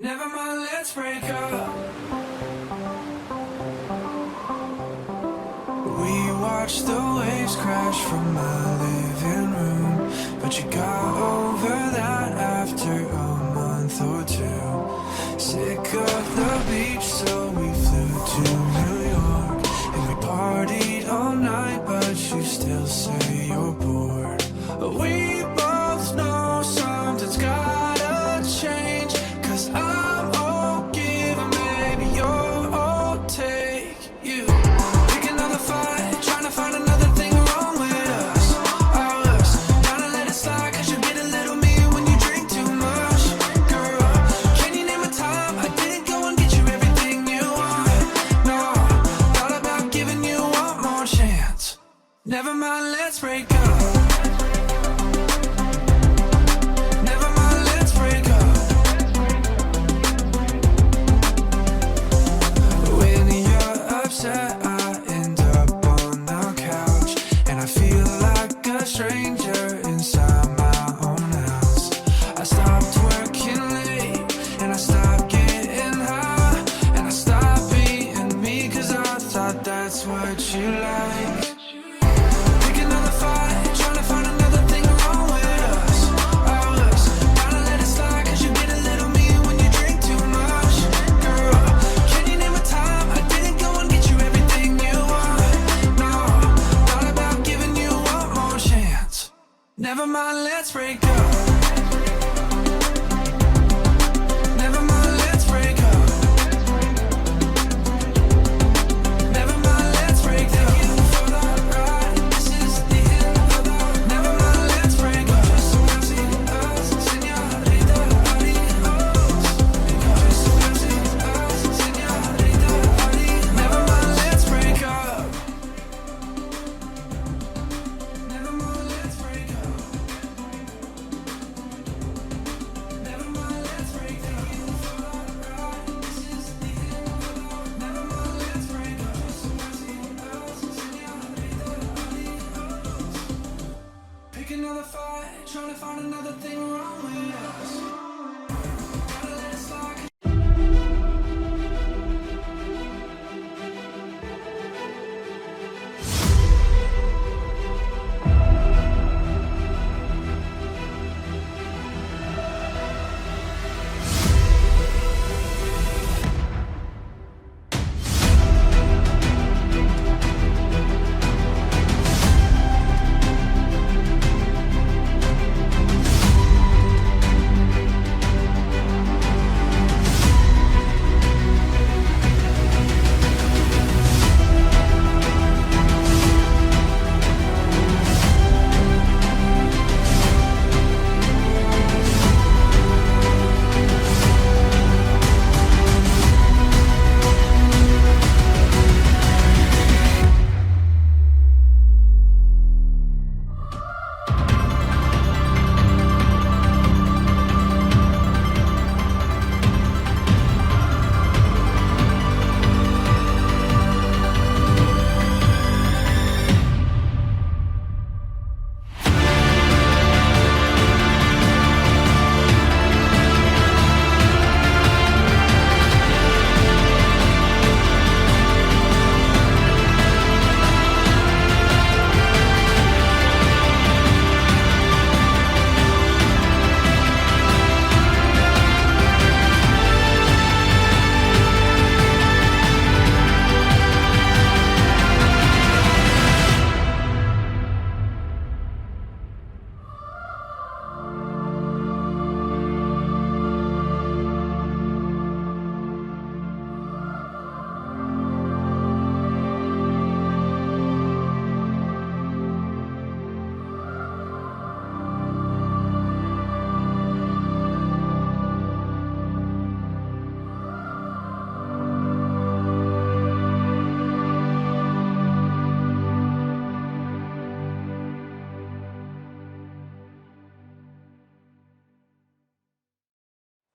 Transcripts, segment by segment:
Never mind, let's break up. We watched the waves crash from my living room, but you got over that after a month or two. Sick of the beach, so we flew to New York, and we partied all night, but you still say you're bored. We both know something's gotta change, 'cause I'm all give and maybe you're all take. You pick another fight, trying to find another thing wrong with us. Us, gotta let it slide, 'cause you get a little mean when you drink too much. Girl, can you name a time I didn't go and get you everything you want? No, thought about giving you one more chance. Never mind, let's break up. I end up on the couch, and I feel like a stranger inside my own house. I stopped working late, and I stopped getting high, and I stopped being me, 'cause I thought that's what you like. Pick another fight, trying to find another thing wrong with us. Us, gotta let it slide, 'cause you get a little mean when you drink too much. Girl, can you name a time I didn't go and get you everything you want? No, thought about giving you one more chance. Never mind, let's break up. Never mind, let's break up. Never mind, let's break up. Thank you for the ride, this is the end of the. Never mind, let's break up. Just see us, señorita, adios. Just see us, señorita, adios. Never mind, let's break up. Never mind, let's break up. Never mind, let's break up. Thank you for the ride, this is the end of the. Never mind, let's break up. Just see us, señorita, adios. Pick another fight, trying to find another thing wrong with us. Gotta let it slide.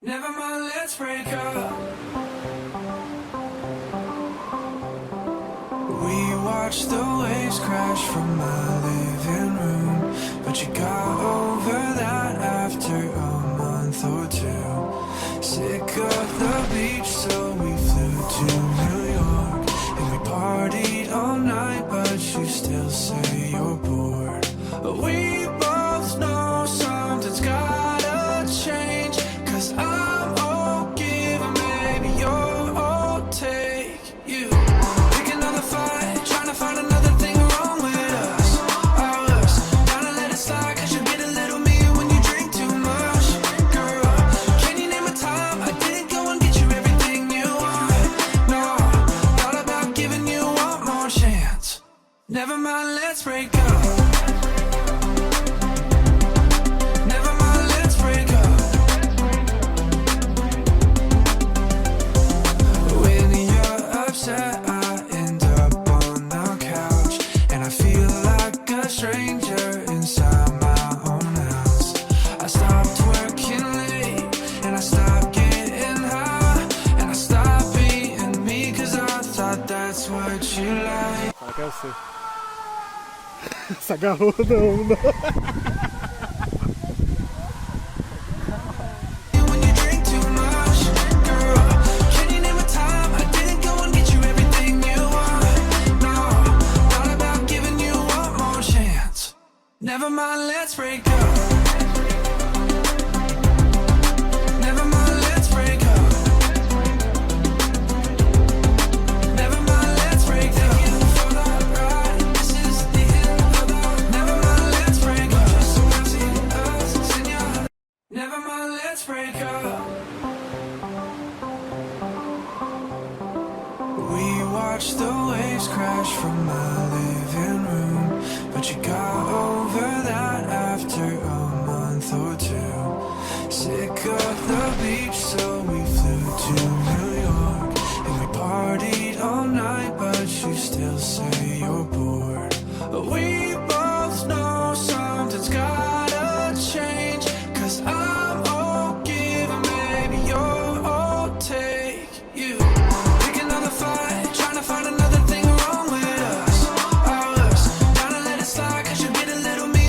Never mind, let's break up. We watched the waves crash from my living room, but you got over that after a month or two. Sick of the beach, so we flew to New York. And we partied all night, but you still say you're bored. We both know something's gotta change, 'cause I'm all give and maybe you're all take. You pick another fight, trying to find another thing wrong with us. Us, trying to let it slide, 'cause you get a little me when you drink too much. Girl, can you name a time I didn't go and get you everything you want? No, thought about giving you one more chance. Never mind, let's break up. Never mind, let's break up. When you're upset, I end up on the couch, and I feel like a stranger inside my own house. I stopped working late, and I stopped getting high, and I stopped being me, 'cause I thought that's what you like. Fala que é você. Se agarrou não. When you drink too much, girl, can you name a time I didn't go and get you everything you want? No, thought about giving you one more chance. Never mind, let's break up. Never mind, let's break up. Never mind, let's break up. For the ride, this is the end of the. Never mind, let's break up. So I see us, señor. Never mind, let's break up. We watched the waves crash from my living room, but you got over that after a month or two. Sick of the beach, so we